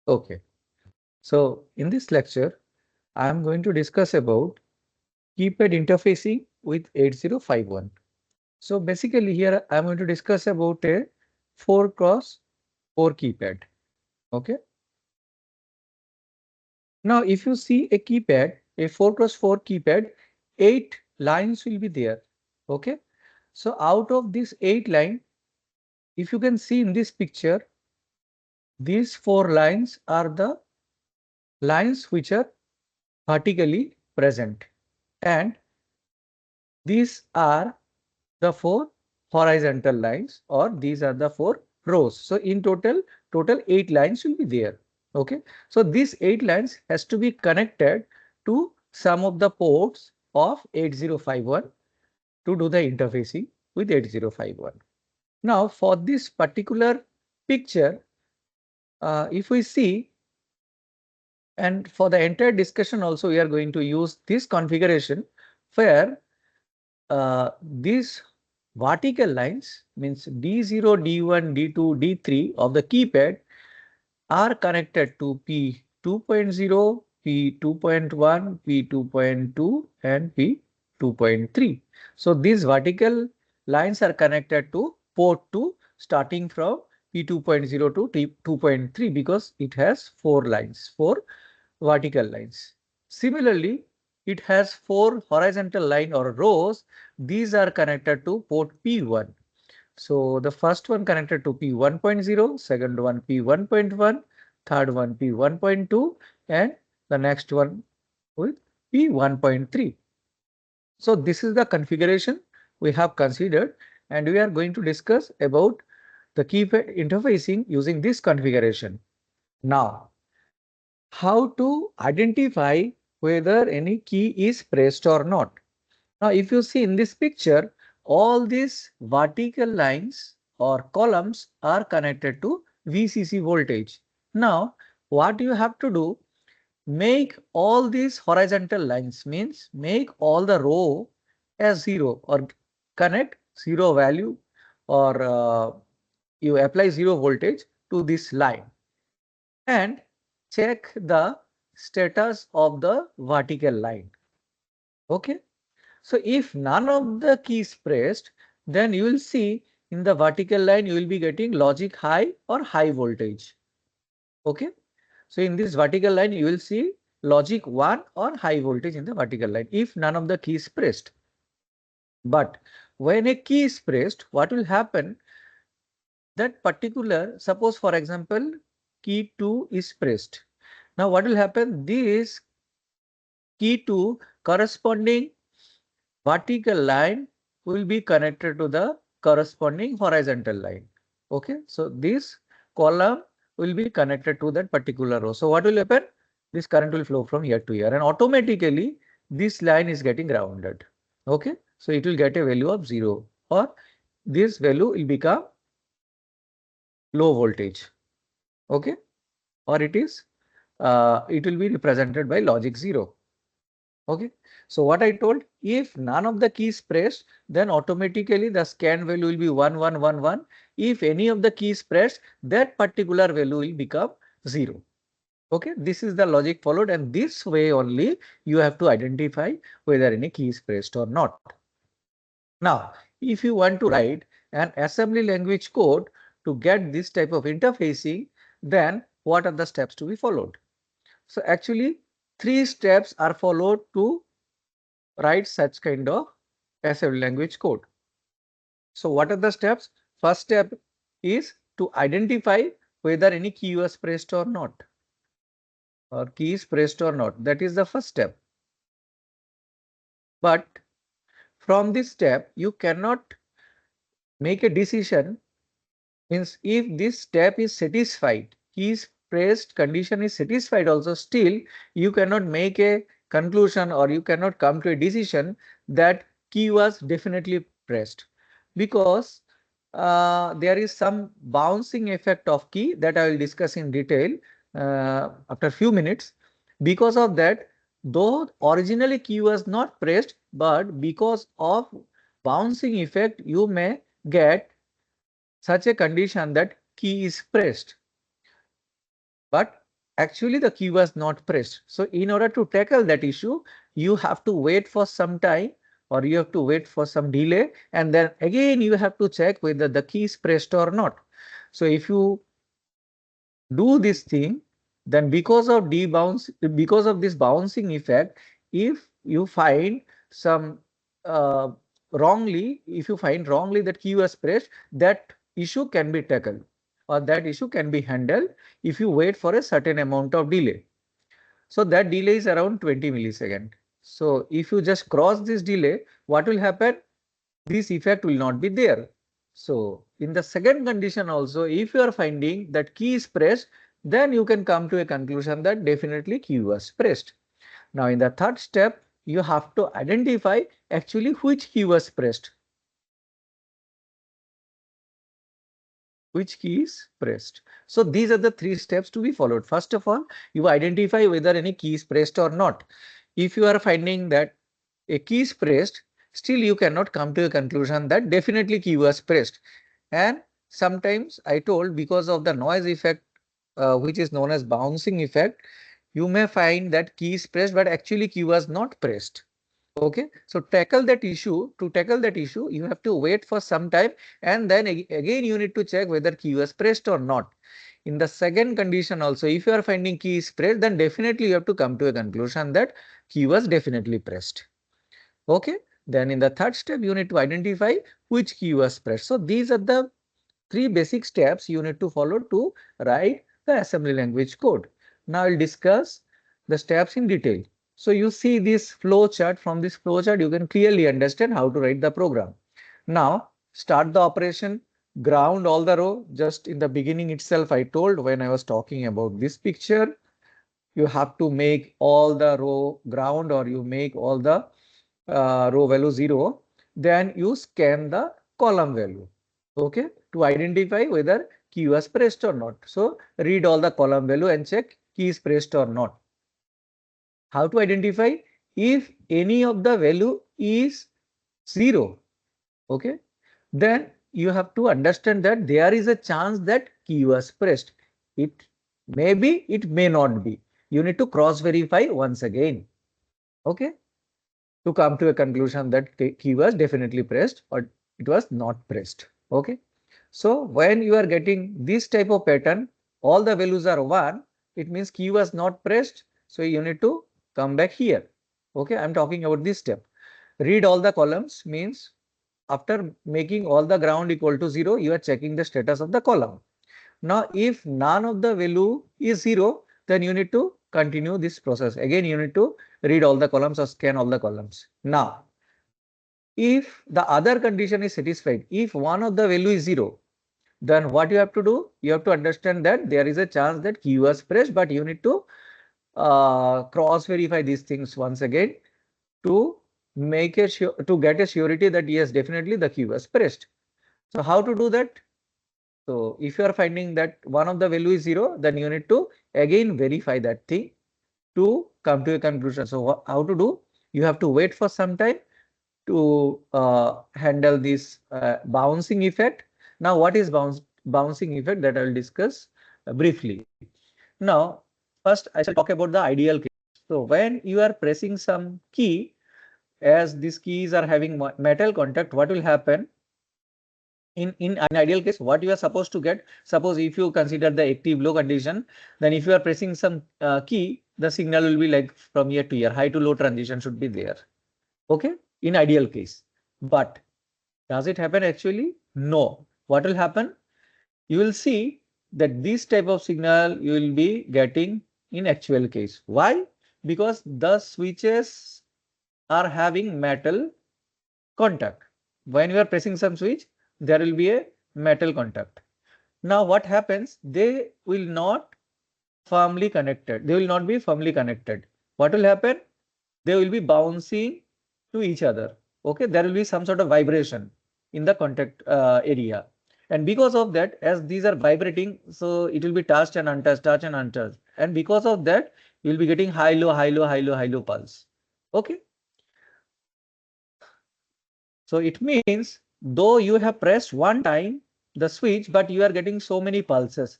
Okay. So in this lecture, I am going to discuss about keypad interfacing with 8051. So basically here I am going to discuss about a 4x4 keypad. Okay. Now if you see a keypad, a 4x4 keypad, 8 lines will be there. Okay. So out of this 8 line, if you can see in this picture, these 4 lines are the lines which are vertically present, and these are the 4 horizontal lines, or these are the 4 rows. So in total 8 lines will be there. Okay. So these 8 lines has to be connected to some of the ports of 8051 to do the interfacing with 8051. Now for this particular picture, if we see, and for the entire discussion also we are going to use this configuration where these vertical lines, means D0, D1, D2, D3 of the keypad, are connected to P2.0, P2.1, P2.2 and P2.3. So these vertical lines are connected to port 2 starting from P2.0 to T2.3 because it has 4 lines, 4 vertical lines. Similarly, it has 4 horizontal line or rows. These are connected to port P1. So the first one connected to P1.0, second one P1.1, third one P1.2, and the next one with P1.3. So this is the configuration we have considered, and we are going to discuss about the keypad interfacing using this configuration. Now, how to identify whether any key is pressed or not. Now, if you see in this picture, all these vertical lines or columns are connected to VCC voltage. Now, what you have to do, make all these horizontal lines, means make all the row as 0 or connect 0 value, or you apply 0 voltage to this line and check the status of the vertical line. Okay. So if none of the keys pressed, then you will see in the vertical line you will be getting logic high or high voltage. Okay. So in this vertical line you will see logic 1 or high voltage in the vertical line if none of the keys pressed. But when a key is pressed, what will happen? That particular, suppose for example, key 2 is pressed. Now what will happen? This key 2 corresponding vertical line will be connected to the corresponding horizontal line. Okay, so this column will be connected to that particular row. So what will happen? This current will flow from here to here, and automatically this line is getting grounded. Okay, so it will get a value of 0, or this value will become low voltage. Okay, or it will be represented by logic 0. Okay. So what I told, if none of the keys pressed, then automatically the scan value will be 1111. If any of the keys pressed, that particular value will become 0. Okay. This is the logic followed, and this way only you have to identify whether any key is pressed or not. Now, if you want to write an assembly language code to get this type of interfacing, then what are the steps to be followed? So actually, 3 steps are followed to write such kind of assembly language code. So what are the steps? First step is to identify whether any key was pressed or not, or key is pressed or not. That is the first step. But from this step, you cannot make a decision. Means if this step is satisfied, key is pressed condition is satisfied also, still you cannot make a conclusion, or you cannot come to a decision that key was definitely pressed, because there is some bouncing effect of key that I will discuss in detail after few minutes. Because of that, though originally key was not pressed, but because of bouncing effect, you may get such a condition that key is pressed. But actually the key was not pressed. So in order to tackle that issue, you have to wait for some time or you have to wait for some delay, and then again you have to check whether the key is pressed or not. So if you do this thing, then because of this bouncing effect, if you find some uh, if you find wrongly that key was pressed, that issue can be tackled or that issue can be handled if you wait for a certain amount of delay. So that delay is around 20 millisecond. So if you just cross this delay, what will happen? This effect will not be there. So in the second condition also, if you are finding that key is pressed, then you can come to a conclusion that definitely key was pressed. Now in the third step, you have to identify actually which key was pressed. Which key is pressed. So these are the three steps to be followed. First of all, you identify whether any key is pressed or not. If you are finding that a key is pressed, still you cannot come to a conclusion that definitely key was pressed. And sometimes I told because of the noise effect, which is known as bouncing effect, you may find that key is pressed, but actually key was not pressed. Okay, so tackle that issue. To tackle that issue, you have to wait for some time, and then again you need to check whether key was pressed or not. In the second condition also, if you are finding key is pressed, then definitely you have to come to a conclusion that key was definitely pressed. Okay, then in the third step, you need to identify which key was pressed. So these are the three basic steps you need to follow to write the assembly language code. Now I'll discuss the steps in detail. So you see this flow chart. From this flow chart, you can clearly understand how to write the program. Now start the operation, ground all the row. Just in the beginning itself, I told when I was talking about this picture, you have to make all the row ground or you make all the row value 0. Then you scan the column value. Okay, to identify whether key was pressed or not. So read all the column value and check key is pressed or not. How to identify? If any of the value is 0, okay, then you have to understand that there is a chance that key was pressed. It may be, it may not be. You need to cross verify once again. Okay, to come to a conclusion that key was definitely pressed or it was not pressed. Okay. So when you are getting this type of pattern, all the values are 1, it means key was not pressed. So you need to come back here. Okay, I'm talking about this step. Read all the columns means after making all the ground equal to 0, you are checking the status of the column. Now, if none of the value is 0, then you need to continue this process. Again, you need to read all the columns or scan all the columns. Now, if the other condition is satisfied, if one of the value is 0, then what you have to do? You have to understand that there is a chance that key was pressed, but you need to cross verify these things once again to make a sure to get a surety that yes, definitely the key was pressed. So how to do that? So if you are finding that one of the value is 0, then you need to again verify that thing to come to a conclusion. So how to do? You have to wait for some time to handle this bouncing effect. Now, what is bouncing effect? That I will discuss briefly. Now, first I shall talk about the ideal case. So when you are pressing some key, as these keys are having metal contact, what will happen? In an ideal case, what you are supposed to get, suppose if you consider the active low condition, then if you are pressing some key, the signal will be like from here to here, high to low transition should be there. Okay, in ideal case. But does it happen actually? No. What will happen? You will see that this type of signal you will be getting in actual case. Why? Because the switches are having metal contact. When you are pressing some switch, there will be a metal contact. Now what happens? They will not firmly connected. They will not be firmly connected. What will happen? They will be bouncing to each other. Okay, there will be some sort of vibration in the contact area. And because of that, as these are vibrating, so it will be touched and untouched, touched and untouched. And because of that, you will be getting high, low, high, low, high, low, high, low pulse. Okay. So it means though you have pressed one time the switch, but you are getting so many pulses.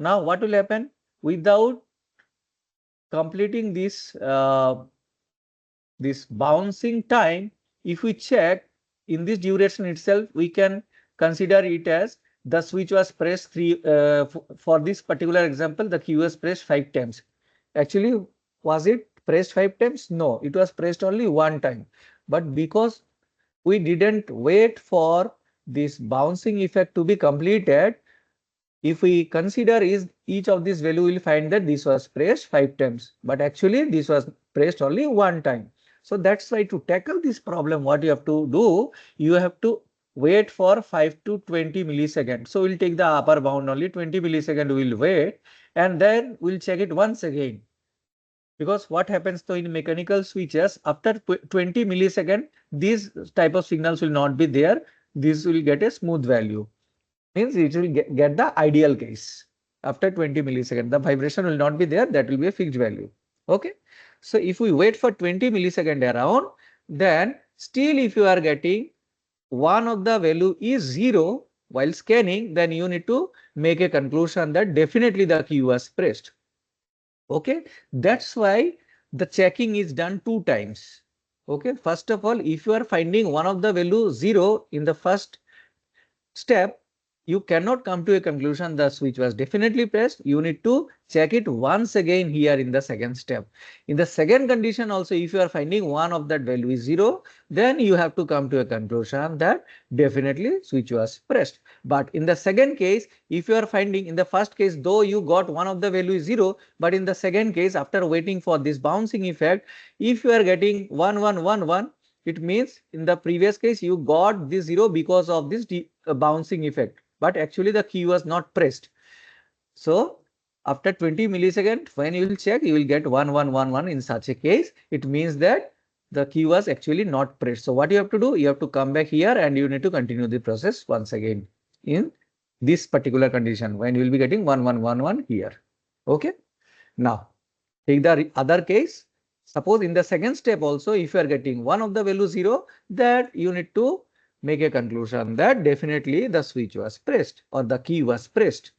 Now what will happen? Without completing this bouncing time, if we check in this duration itself, we can consider it as the switch was pressed for this particular example, the key was pressed 5 times. Actually, was it pressed 5 times? No, it was pressed only one time. But because we didn't wait for this bouncing effect to be completed, if we consider is each of these value, will find that this was pressed 5 times, but actually this was pressed only one time. So that's why to tackle this problem, what you have to do, you have to wait for 5 to 20 milliseconds. So we'll take the upper bound only 20 milliseconds we will wait, and then we'll check it once again. Because what happens though in mechanical switches, after 20 milliseconds, these type of signals will not be there. This will get a smooth value. Means it will get the ideal case. After 20 milliseconds, the vibration will not be there. That will be a fixed value. Okay. So if we wait for 20 milliseconds around, then still if you are getting one of the value is 0 while scanning, then you need to make a conclusion that definitely the key was pressed. Okay. That's why the checking is done 2 times. Okay. First of all, if you are finding one of the value 0 in the first step, you cannot come to a conclusion the switch was definitely pressed. You need to check it once again here in the second step. In the second condition also, if you are finding one of that value is 0, then you have to come to a conclusion that definitely switch was pressed. But in the second case, if you are finding in the first case, though you got one of the value is 0, but in the second case, after waiting for this bouncing effect, if you are getting 1111, it means in the previous case you got this 0 because of this bouncing effect, but actually the key was not pressed. So after 20 milliseconds, when you will check, you will get 1111. In such a case, it means that the key was actually not pressed. So what you have to do, you have to come back here and you need to continue the process once again in this particular condition when you will be getting 1111 here. Okay. Now take the other case. Suppose in the second step also, if you are getting one of the value 0, that you need to make a conclusion that definitely the switch was pressed or the key was pressed.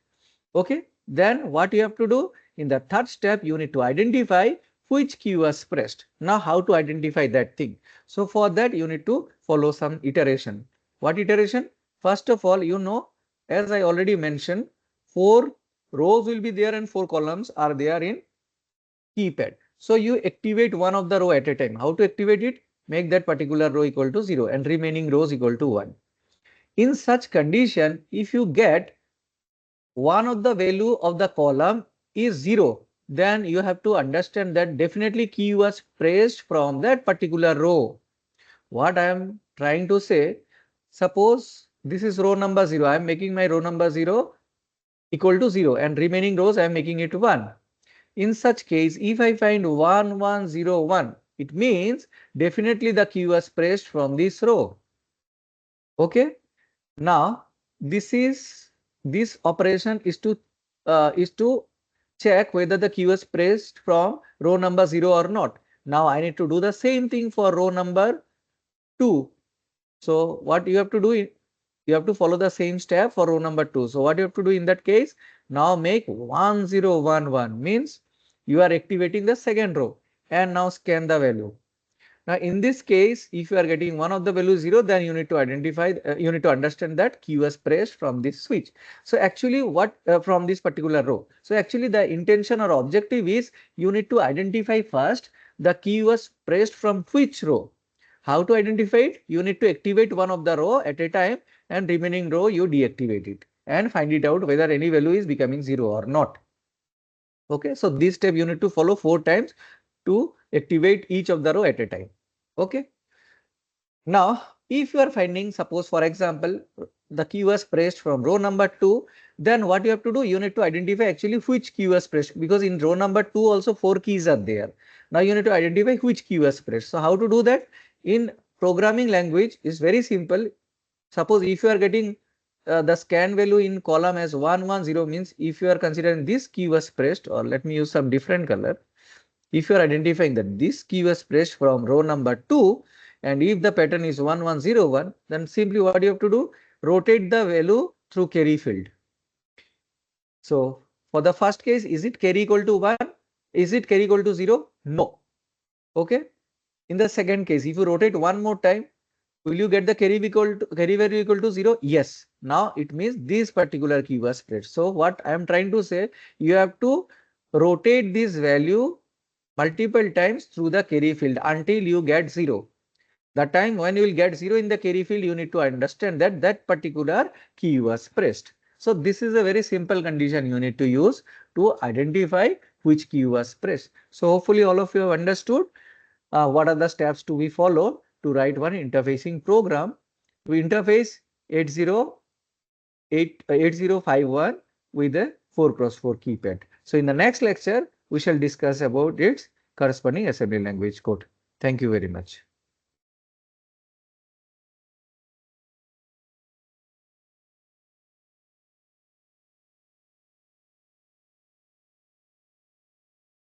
Okay. Then what you have to do in the third step, you need to identify which key was pressed. Now how to identify that thing? So for that you need to follow some iteration. What iteration? First of all, you know, as I already mentioned, 4 rows will be there and 4 columns are there in Keypad. So you activate one of the row at a time. How to activate it? Make that particular row equal to 0 and remaining rows equal to 1. In such condition, if you get one of the value of the column is 0, then you have to understand that definitely key was pressed from that particular row. What I am trying to say, suppose this is row number 0. I am making my row number 0 equal to 0 and remaining rows I am making it 1. In such case, if I find 1101, it means definitely the key was pressed from this row. Okay. Now this operation is to check whether the key was pressed from row number 0 or not. Now I need to do the same thing for row number 2. So what you have to do, you have to follow the same step for row number 2. So what you have to do in that case, now make 1011 means you are activating the second row and now scan the value. Now in this case, if you are getting one of the value 0, then you need to identify, you need to understand that key was pressed from this switch. So actually what from this particular row. So actually the intention or objective is you need to identify first the key was pressed from which row. How to identify it? You need to activate one of the row at a time and remaining row you deactivate it and find it out whether any value is becoming 0 or not. Okay, so this step you need to follow 4 times to activate each of the row at a time. Okay. Now, if you are finding, suppose for example, the key was pressed from row number 2, then what you have to do, you need to identify actually which key was pressed, because in row number 2 also 4 keys are there. Now you need to identify which key was pressed. So how to do that? In programming language is very simple. Suppose if you are getting the scan value in column as 110, means if you are considering this key was pressed, or let me use some different color. If you are identifying that this key was pressed from row number 2, and if the pattern is 1101, then simply what you have to do, rotate the value through carry field. So for the first case, is it carry equal to 1? Is it carry equal to 0? No. Okay. In the second case, if you rotate one more time, will you get the carry value equal to 0? Yes. Now it means this particular key was pressed. So what I am trying to say, you have to rotate this value multiple times through the carry field until you get 0. The time when you will get 0 in the carry field, you need to understand that that particular key was pressed. So this is a very simple condition you need to use to identify which key was pressed. So hopefully all of you have understood what are the steps to be followed to write one interfacing program to interface 8051 with a 4x4 keypad. So in the next lecture, we shall discuss about its corresponding assembly language code. Thank you very much.